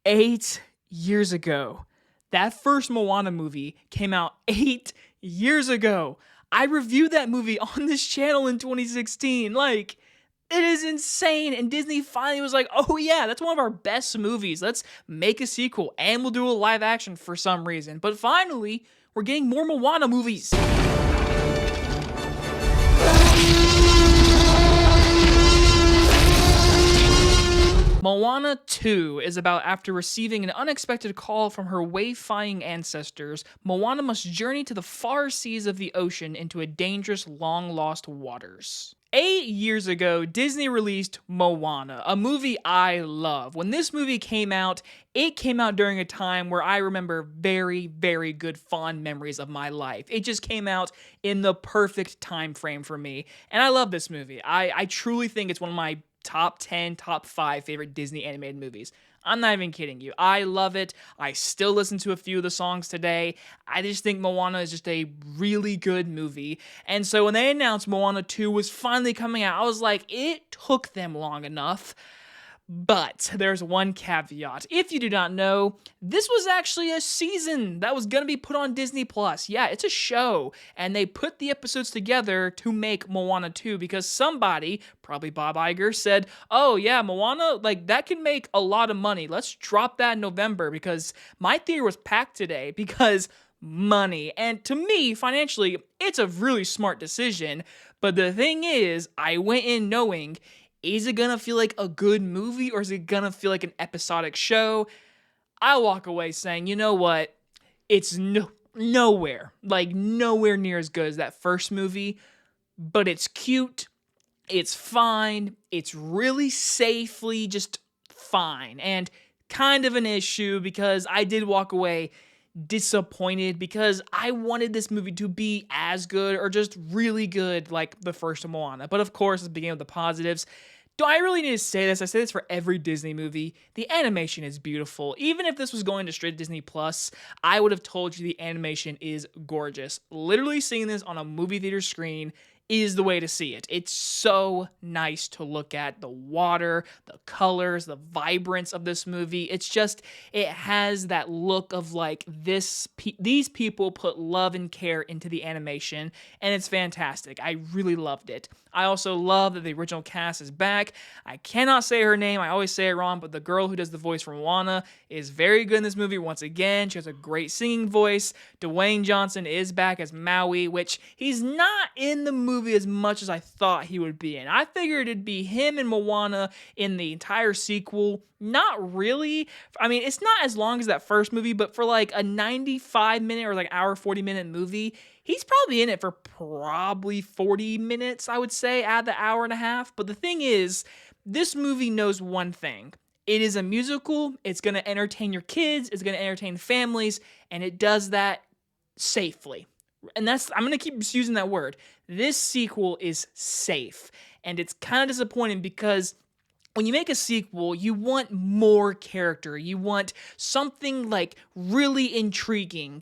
8 years ago. That first Moana movie came out 8 years ago. I reviewed that movie on this channel in 2016. Like, it is insane. And Disney finally was like, oh yeah, that's one of our best movies. Let's make a sequel and we'll do a live action for some reason. But finally, we're getting more Moana movies. Moana 2 is about after receiving an unexpected call from her wayfinding ancestors, Moana must journey to the far seas of the ocean into a dangerous, long-lost waters. 8 years ago, Disney released Moana, a movie I love. When this movie came out, it came out during a time where I remember very, very good fond memories of my life. It just came out in the perfect time frame for me, and I love this movie. I truly think it's one of my top 10, top 5 favorite Disney animated movies. I'm not even kidding you. I love it. I still listen to a few of the songs today. I just think Moana is just a really good movie. And so when they announced Moana 2 was finally coming out, I was like, it took them long enough. But there's one caveat. If you do not know, this was actually a season that was going to be put on Disney+. Yeah, it's a show, and they put the episodes together to make Moana 2 because somebody, probably Bob Iger, said, oh yeah, Moana, like that can make a lot of money. Let's drop that in November because my theater was packed today because money. And to me, financially, it's a really smart decision. But the thing is, I went in knowing, is it gonna feel like a good movie or is it gonna feel like an episodic show? I walk away saying, you know what? It's nowhere near as good as that first movie, but it's cute, it's fine, it's really safely just fine, and kind of an issue because I did walk away disappointed because I wanted this movie to be as good or just really good like the first Moana. But of course, let's begin with the positives. Do I really need to say this? I say this for every Disney movie. The animation is beautiful. Even if this was going to straight Disney Plus, I would have told you the animation is gorgeous. Literally seeing this on a movie theater screen is the way to see it. It's so nice to look at. The water, the colors, the vibrance of this movie. It's just, it has that look of like these people put love and care into the animation, and it's fantastic. I really loved it. I also love that the original cast is back. I cannot say her name. I always say it wrong, but the girl who does the voice for Moana is very good in this movie once again. She has a great singing voice. Dwayne Johnson is back as Maui, which he's not in the movie as much as I thought he would be in. I figured it'd be him and Moana in the entire sequel. Not really. I mean, it's not as long as that first movie, but for like a 95-minute or like hour 40-minute movie, he's probably in it for probably 40 minutes, I would say, out of the hour and a half. But the thing is, this movie knows one thing. It is a musical. It's going to entertain your kids. It's going to entertain families. And it does that safely. And I'm going to keep using that word. This sequel is safe. And it's kind of disappointing because when you make a sequel, you want more character. You want something like really intriguing.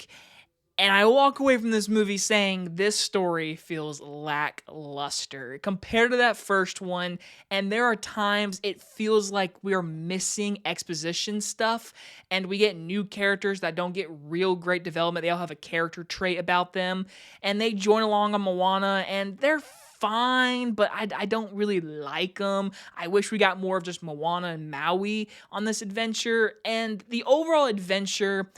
And I walk away from this movie saying this story feels lackluster compared to that first one. And there are times it feels like we're missing exposition stuff and we get new characters that don't get real great development. They all have a character trait about them and they join along on Moana and they're fine, but I don't really like them. I wish we got more of just Moana and Maui on this adventure. And the overall adventure,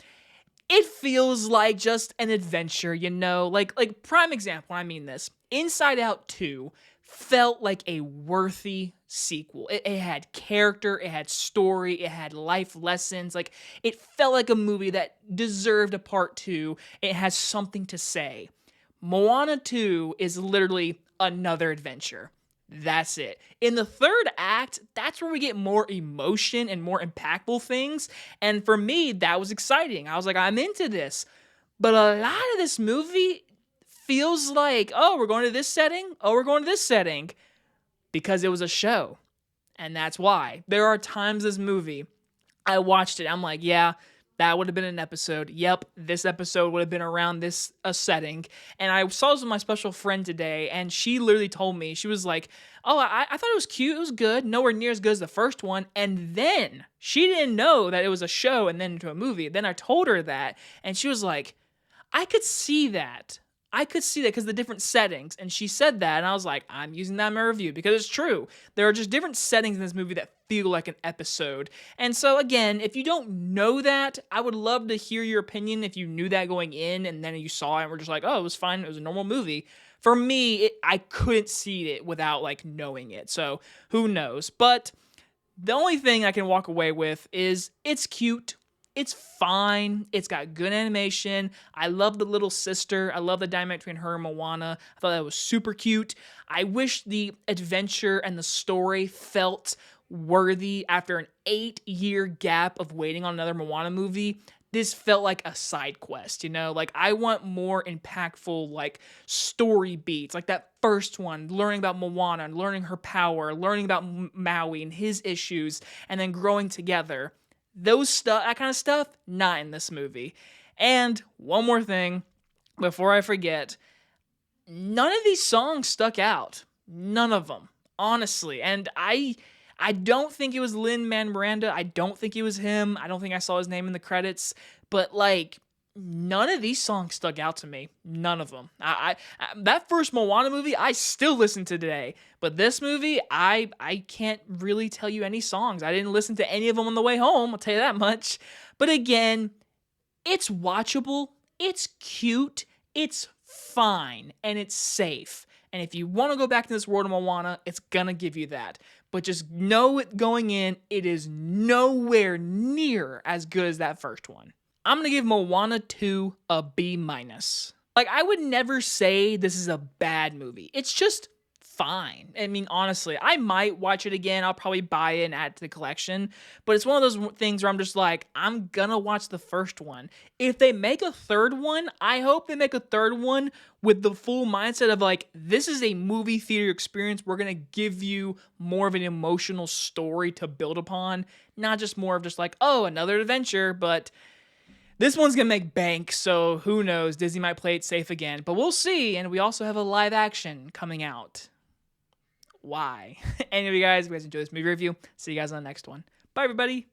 it feels like just an adventure, you know? Like prime example, I mean this. Inside Out 2 felt like a worthy sequel. It had character, it had story, it had life lessons. Like, it felt like a movie that deserved a part 2. It has something to say. Moana 2 is literally another adventure. That's it. In the third act, that's where we get more emotion and more impactful things. And for me, that was exciting. I was like, I'm into this. But a lot of this movie feels like, oh, we're going to this setting. Oh, we're going to this setting. Because it was a show. And that's why. There are times this movie, I watched it. I'm like, yeah, that would have been an episode. Yep, this episode would have been around this setting. And I saw this with my special friend today, and she literally told me, she was like, oh, I thought it was cute, it was good, nowhere near as good as the first one. And then she didn't know that it was a show and then into a movie. Then I told her that, and she was like, I could see that. I could see that because of the different settings. And she said that, and I was like, I'm using that in my review because it's true. There are just different settings in this movie that feel like an episode. And so, again, if you don't know that, I would love to hear your opinion if you knew that going in and then you saw it and were just like, oh, it was fine. It was a normal movie. For me, I couldn't see it without, like, knowing it. So, who knows? But the only thing I can walk away with is it's cute. It's fine. It's got good animation. I love the little sister. I love the dynamic between her and Moana. I thought that was super cute. I wish the adventure and the story felt worthy after an 8-year gap of waiting on another Moana movie. This felt like a side quest, you know? Like, I want more impactful, like, story beats. Like that first one, learning about Moana, learning her power, learning about Maui and his issues, and then growing together. That kind of stuff, not in this movie. And one more thing before I forget, none of these songs stuck out. None of them, honestly. And I don't think it was Lin-Manuel Miranda. I don't think it was him. I don't think I saw his name in the credits. But, like, none of these songs stuck out to me. None of them. That first Moana movie, I still listen to today. But this movie, I can't really tell you any songs. I didn't listen to any of them on the way home, I'll tell you that much. But again, it's watchable, it's cute, it's fine, and it's safe. And if you want to go back to this world of Moana, it's gonna give you that. But just know it going in, it is nowhere near as good as that first one. I'm going to give Moana 2 a B-. Like, I would never say this is a bad movie. It's just fine. I mean, honestly, I might watch it again. I'll probably buy it and add it to the collection. But it's one of those things where I'm just like, I'm going to watch the first one. If they make a third one, I hope they make a third one with the full mindset of like, this is a movie theater experience. We're going to give you more of an emotional story to build upon. Not just more of just like, oh, another adventure, but this one's going to make bank, so who knows? Disney might play it safe again, but we'll see. And we also have a live action coming out. Why? Anyway, guys, if you guys enjoyed this movie review, see you guys on the next one. Bye, everybody.